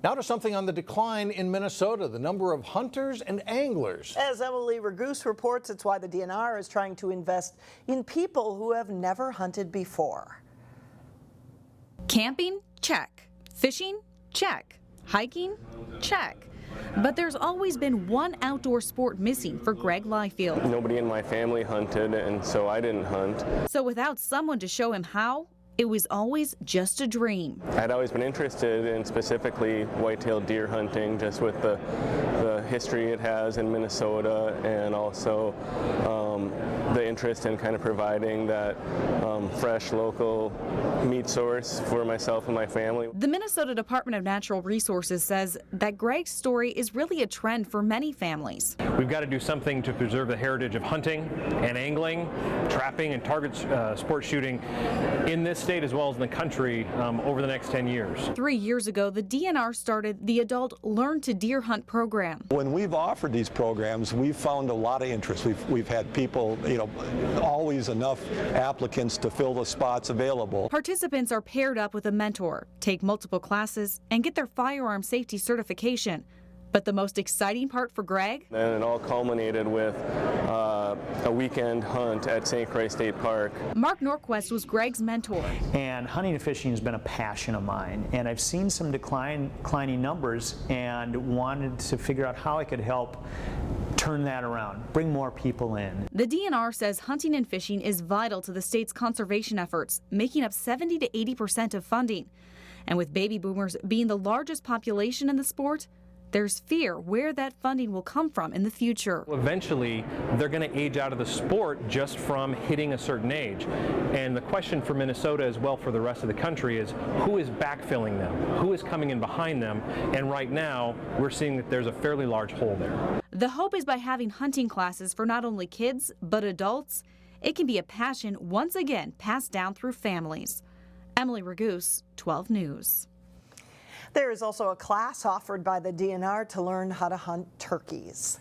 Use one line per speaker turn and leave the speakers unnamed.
Now to something on the decline in Minnesota, the number of hunters and anglers.
As Emily Ragoose reports, it's why the DNR is trying to invest in people who have never hunted before.
Camping? Check. Fishing? Check. Hiking? Check. But there's always been one outdoor sport missing for Greg Leifeld.
Nobody in my family hunted, and so I didn't hunt.
So without someone to show him how, it was always just a dream.
I'd always been interested in specifically white-tailed deer hunting, just with the history it has in Minnesota, and also the interest in kind of providing that fresh local meat source for myself and my family.
The Minnesota Department of Natural Resources says that Greg's story is really a trend for many families.
We've got to do something to preserve the heritage of hunting and angling, trapping and target sport shooting in this state as well as in the country over the next 10 years. 3
years ago, the DNR started the Adult Learn to Deer Hunt program.
When we've offered these programs, we've found a lot of interest. We've had people, always enough applicants to fill the spots available.
Participants are paired up with a mentor, take multiple classes, and get their firearm safety certification. But the most exciting part for Greg?
And it all culminated with a weekend hunt at St. Croix State Park.
Mark Norquist was Greg's mentor.
And hunting and fishing has been a passion of mine. And I've seen some declining numbers and wanted to figure out how I could help turn that around, bring more people in.
The DNR says hunting and fishing is vital to the state's conservation efforts, making up 70 to 80% of funding. And with baby boomers being the largest population in the sport, there's fear where that funding will come from in the future.
Eventually, they're going to age out of the sport just from hitting a certain age. And the question for Minnesota as well for the rest of the country is who is backfilling them? Who is coming in behind them? And right now, we're seeing that there's a fairly large hole there.
The hope is by having hunting classes for not only kids, but adults, it can be a passion once again passed down through families. Emily Ragoose, 12 News.
There is also a class offered by the DNR to learn how to hunt turkeys.